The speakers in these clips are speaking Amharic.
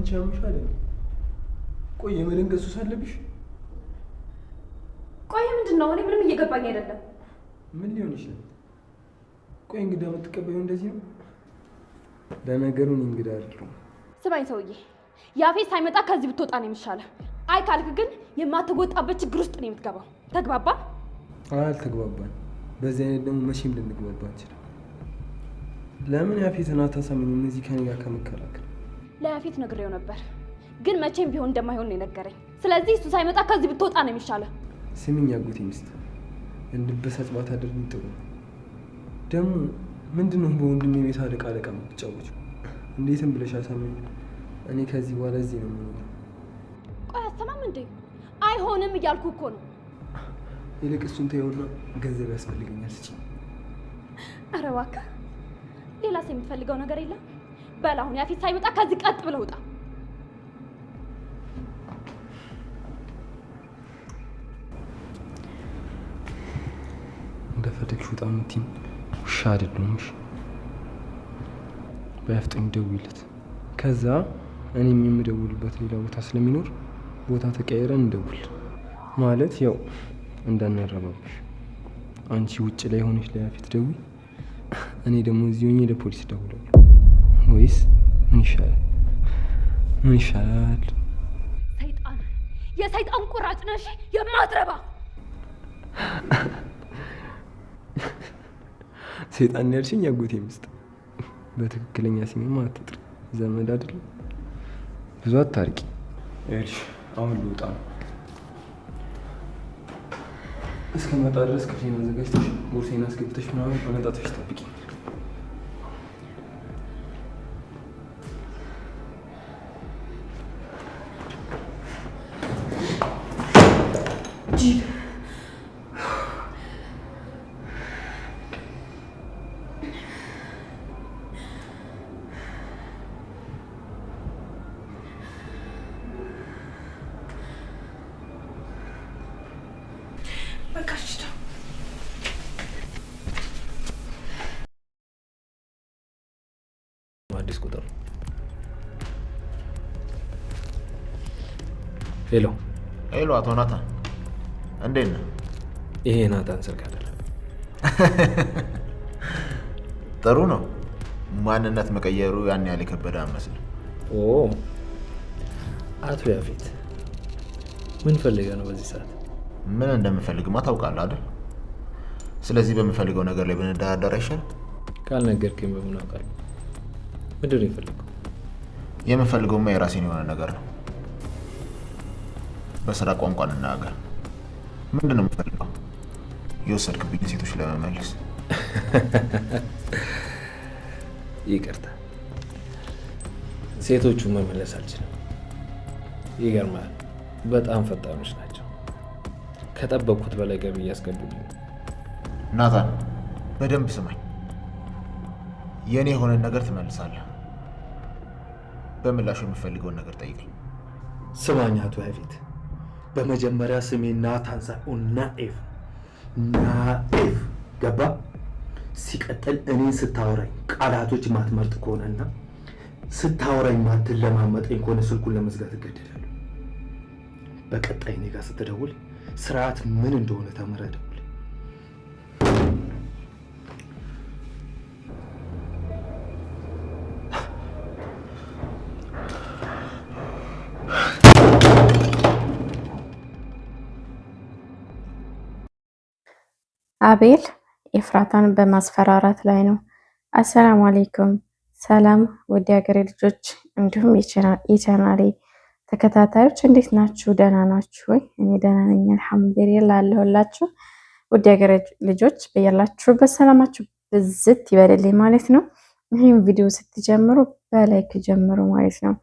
አንቺ ያምሻል። ቆይ የመደንገጥ ሱስ አለብሽ? ቆይ ምንድነው? እኔ ምንም እየገባኝ አይደለም። ምን ሊሆን ይችላል? ቆይ እንግዳ የምትቀበዩ እንደዚህ ነው? ለነገሩ እኔ እንግዳ አይደለሁም። ስማኝ ሰውዬ፣ ያፌት ሳይመጣ ከዚህ ብትወጣ ነው የሚሻለው። አይ ካልክ ግን የማትወጣበት ችግር ውስጥ ነው የምትገባው። ተግባባ? አልተግባባን። በዚህ አይነት ደግሞ መቼም ልንግባባ እንችላለን። ለምን ያፌትን አታሳምኝ? እነዚህ ከኔ ጋር ከመከራከር ለያፌት ነግሬው ነበር፣ ግን መቼም ቢሆን እንደማይሆን ነው የነገረኝ። ስለዚህ እሱ ሳይመጣ ከዚህ ብትወጣ ነው የሚሻለው። ስሚኝ አጎቴ ሚስት፣ እንድበሳጭ ባታደርጊኝ ጥሩ ነው። ደግሞ ምንድነው በወንድሜ ቤት አለቃ የምትጫወችው? እንዴትም ብለሽ አሳምኝ። እኔ ከዚህ በኋላ እዚህ ነው የምኖረው። ቆይ አሰማም እንዴ? አይሆንም እያልኩ እኮ ነው። ይልቅ እሱን ተይውና ገንዘብ ያስፈልገኛል ስጪኝ። ኧረ እባክህ ሌላስ የምትፈልገው ነገር የለም? በል አሁን ያፌት ሳይመጣ ከዚህ ቀጥ ብለህ ውጣ። እንደፈለግሽ ውጣ የምትይኝ ውሻ አይደለሁም። በያፍጠኝ ደውይለት። ከዛ እኔም የምደውልበት ሌላ ቦታ ስለሚኖር ቦታ ተቀያይረን እንደውል። ማለት ያው እንዳናረባብሽ። አንቺ ውጭ ላይ ሆነሽ ለያፌት ደውይ፣ እኔ ደግሞ እዚህ ሆኜ ለፖሊስ ደውላለሁ። ወይስ ምን ይሻላል? ምን ይሻላል? ሰይጣን፣ የሰይጣን ቁራጭ ነሽ የማትረባ። ሰይጣን ያልሽኝ አጎቴ ሚስት፣ በትክክለኛ ስሜማ አትጥሪ። ዘመድ አይደለም። ብዙ አታርቂ። እሺ አሁን ልውጣ ነው። እስከመጣ ድረስ ክፍሌን አዘጋጅተሽ ቦርሴን አስገብተሽ ምናምን አመጣጥሽ ጠብቂ። አዲስ ቁጥር። ሄሎ ሄሎ፣ አቶ ናታን እንዴት ነህ? ይሄ ናታን ስልክ አይደለም። ጥሩ ነው። ማንነት መቀየሩ ያን ያህል የከበደ አይመስልም። ኦ አቶ ያፌት ምን ፈልገህ ነው በዚህ ሰዓት? ምን እንደምፈልግማ ታውቃለህ አይደል? ስለዚህ በምፈልገው ነገር ላይ ብንደራደር አይሻልም? ካልነገርከኝ በምን አውቃለሁ? ምንድን ነው የፈለገው? የምፈልገውማ የራሴን የሆነ ነገር ነው። በስራ ቋንቋ እንናገር። ምንድን ነው የምፈልገው? የወሰድክብኝ ሴቶች ለመመለስ። ይቅርታ፣ ሴቶቹ መመለስ አልችልም። ይገርማል፣ በጣም ፈጣኖች ናቸው። ከጠበቅኩት በላይ ገቢ እያስገቡልኝ። ናታን በደንብ ስማኝ። የኔ የሆነን ነገር ትመልሳለህ። በምላሹ የምፈልገውን ነገር ጠይቀኝ። ስማኝ አቶ ያፌት፣ በመጀመሪያ ስሜ ናታን ሳይሆን ናኤፍ ናኤፍ፣ ገባ? ሲቀጥል እኔን ስታወራኝ ቃላቶች ማትመርጥ ከሆነና ስታወራኝ ማትለማመጠኝ ከሆነ ስልኩን ለመዝጋት እገደዳለሁ። በቀጣይ እኔ ጋር ስትደውል ስርዓት ምን እንደሆነ ተምረህ ደውል። አቤል ኤፍራታን በማስፈራራት ላይ ነው። አሰላሙ አለይኩም። ሰላም ወዲ ሀገሬ ልጆች እንዲሁም የቻናሌ ተከታታዮች እንዴት ናችሁ? ደህና ናችሁ ወይ? እኔ ደህና ነኝ አልሐምዱሊላህ አለሁላችሁ። ወዲ ሀገሬ ልጆች በያላችሁበት ሰላማችሁ ብዝት ይበልልኝ ማለት ነው። ይህም ቪዲዮ ስትጀምሩ በላይክ ጀምሩ ማለት ነው።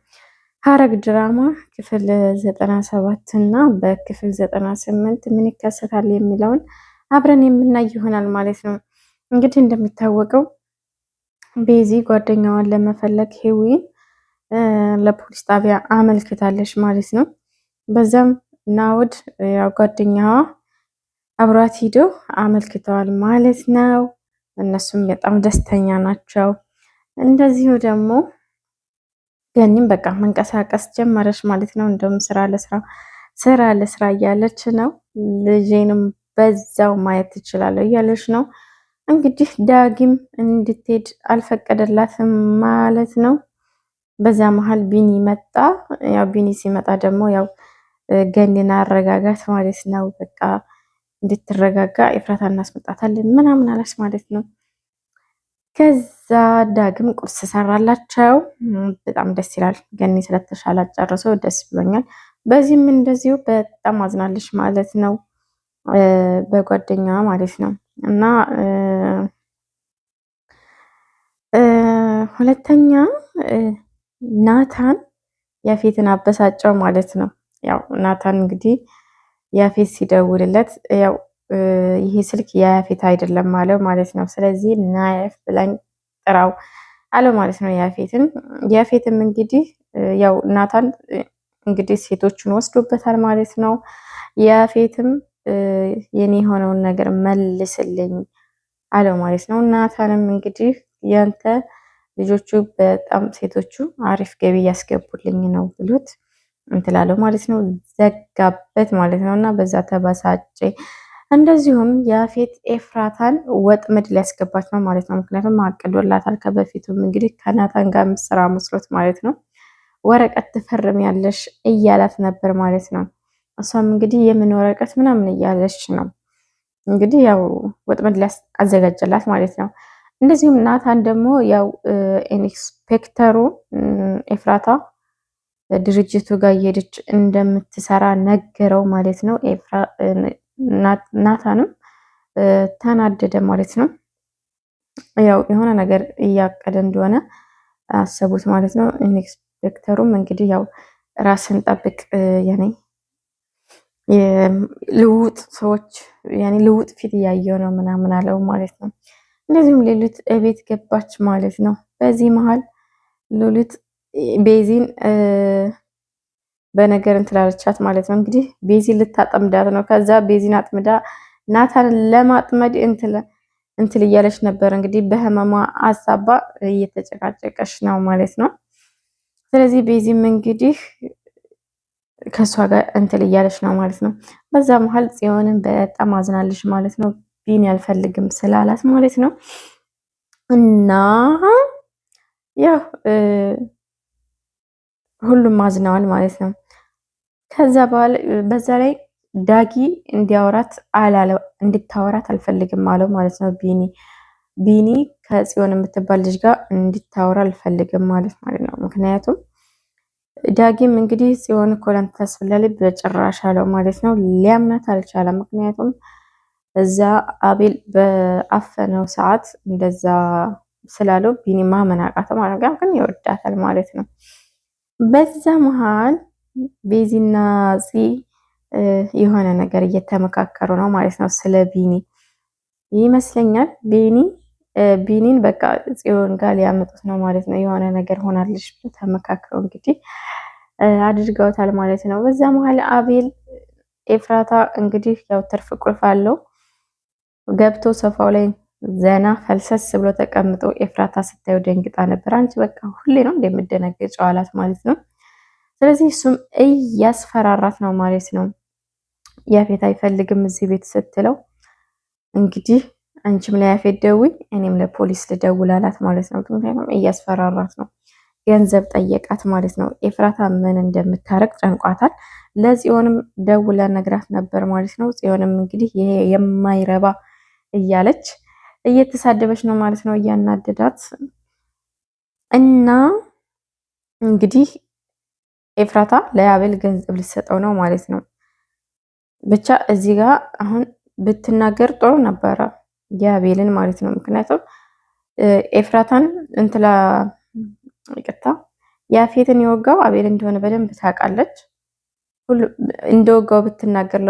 ሐረግ ድራማ ክፍል 97 እና በክፍል 98 ምን ይከሰታል የሚለውን አብረን የምናይ ይሆናል ማለት ነው። እንግዲህ እንደሚታወቀው ቤዚ ጓደኛዋን ለመፈለግ ሄዊን ለፖሊስ ጣቢያ አመልክታለች ማለት ነው። በዛም ናውድ ያው ጓደኛዋ አብሯት ሂዶ አመልክተዋል ማለት ነው። እነሱም በጣም ደስተኛ ናቸው። እንደዚሁ ደግሞ ገኒም በቃ መንቀሳቀስ ጀመረች ማለት ነው። እንደውም ስራ ለስራ እያለች ነው። ልጄንም በዛው ማየት ትችላለሁ እያለች ነው። እንግዲህ ዳጊም እንድትሄድ አልፈቀደላትም ማለት ነው። በዛ መሀል ቢኒ መጣ። ያው ቢኒ ሲመጣ ደግሞ ያው ገኒን አረጋጋት ማለት ነው። በቃ እንድትረጋጋ ኤፍራታ እናስመጣታለን ምናምን አላች ማለት ነው። ከዛ ዳግም ቁርስ ሰራላቸው። በጣም ደስ ይላል። ገኒ ስለተሻላት ጨርሶ ደስ ብሎኛል። በዚህም እንደዚሁ በጣም አዝናለች ማለት ነው፣ በጓደኛዋ ማለት ነው። እና ሁለተኛ ናታን ያፌትን አበሳጨው ማለት ነው። ያው ናታን እንግዲህ ያፌት ሲደውልለት ያው ይሄ ስልክ የያፌት አይደለም አለው ማለት ነው። ስለዚህ ናየፍ ብላኝ ጥራው አለው ማለት ነው ያፌትም እንግዲህ ያው ናታን እንግዲህ ሴቶቹን ወስዶበታል ማለት ነው። ያፌትም የኔ የሆነውን ነገር መልስልኝ አለው ማለት ነው። ናታንም እንግዲህ ያንተ ልጆቹ በጣም ሴቶቹ አሪፍ ገቢ ያስገቡልኝ ነው ብሎት እንትላለው ማለት ነው። ዘጋበት ማለት ነው። እና በዛ ተበሳጨ። እንደዚሁም ያፌት ኤፍራታን ወጥመድ ሊያስገባት ነው ማለት ነው። ምክንያቱም አቅዶላታል ከበፊቱም እንግዲህ ከናታን ጋር ስራ መስሎት ማለት ነው። ወረቀት ትፈርም ያለሽ እያላት ነበር ማለት ነው። እሷም እንግዲህ የምን ወረቀት ምናምን እያለች ነው እንግዲህ ያው ወጥመድ ሊያዘጋጀላት ማለት ነው። እንደዚሁም ናታን ደግሞ ያው ኢንስፔክተሩ ኤፍራታ ድርጅቱ ጋር እየሄደች እንደምትሰራ ነገረው ማለት ነው። ናታንም ተናደደ ማለት ነው። ያው የሆነ ነገር እያቀደ እንደሆነ አሰቡት ማለት ነው። ኢንስፔክተሩም እንግዲህ ያው ራስን ጠብቅ ያኔ ልውጥ ሰዎች ያኔ ልውጥ ፊት እያየው ነው ምናምን አለው ማለት ነው። እንደዚሁም ሌሊት ቤት ገባች ማለት ነው። በዚህ መሀል ሉሊት ቤዚን በነገር እንትላለቻት ማለት ነው። እንግዲህ ቤዚን ልታጠምዳት ነው። ከዛ ቤዚን አጥምዳ ናታንን ለማጥመድ እንትል እያለች ነበር። እንግዲህ በህመሟ አሳባ እየተጨቃጨቀች ነው ማለት ነው። ስለዚህ ቤዚም እንግዲህ ከሷ ጋር እንትል እያለች ነው ማለት ነው። በዛ መሀል ጽዮንን በጣም አዝናለች ማለት ነው። ቢኒ አልፈልግም ስላላት ማለት ነው። እና ያው ሁሉም አዝነዋል ማለት ነው። ከዛ በኋላ በዛ ላይ ዳጊ እንድታወራት አልፈልግም አለው ማለት ነው። ቢኒ ከጽዮን የምትባል ልጅ ጋር እንድታወራ አልፈልግም ማለት ነው። ምክንያቱም ዳጊም እንግዲህ ጽዮን እኮ ላንተ ታስፈልጋለች በጭራሽ አለው ማለት ነው። ሊያምናት አልቻለም። ምክንያቱም እዛ አቤል በአፈነው ሰዓት እንደዛ ስላለው ቢኒ ማመን አቃተው ማለት ነው። ግን ይወዳታል ማለት ነው። በዛ መሃል ቤዚና ፂ የሆነ ነገር እየተመካከሩ ነው ማለት ነው። ስለ ቢኒ ይመስለኛል። ቢኒን በቃ ጽዮን ጋር ሊያመጡት ነው ማለት ነው። የሆነ ነገር ሆናለች ተመካክረው እንግዲህ አድርገውታል ማለት ነው። በዛ መሃል አቤል ኤፍራታ እንግዲህ ያው ትርፍ ቁልፍ አለው ገብቶ ሶፋው ላይ ዘና ፈልሰስ ብሎ ተቀምጦ ኤፍራታ ስታዩ ደንግጣ ነበር። አንቺ በቃ ሁሌ ነው እንደምደነግጨው አላት ማለት ነው። ስለዚህ እሱም እያስፈራራት ነው ማለት ነው። ያፌት አይፈልግም እዚህ ቤት ስትለው እንግዲህ አንቺም ለያፌት ደውይ እኔም ለፖሊስ ልደውል አላት ማለት ነው። ምክንያቱም እያስፈራራት ነው። ገንዘብ ጠየቃት ማለት ነው። ኤፍራታ ምን እንደምታረግ ጨንቋታል። ለጽዮንም ደውላ ነግራት ነበር ማለት ነው። ጽዮንም እንግዲህ ይሄ የማይረባ እያለች እየተሳደበች ነው ማለት ነው፣ እያናደዳት እና እንግዲህ ኤፍራታ ለአቤል ገንዘብ ልትሰጠው ነው ማለት ነው። ብቻ እዚህ ጋር አሁን ብትናገር ጥሩ ነበረ የአቤልን ማለት ነው። ምክንያቱም ኤፍራታን ይቅርታ ያፌትን የወጋው አቤል እንደሆነ በደንብ ታውቃለች። እንደወጋው ብትናገር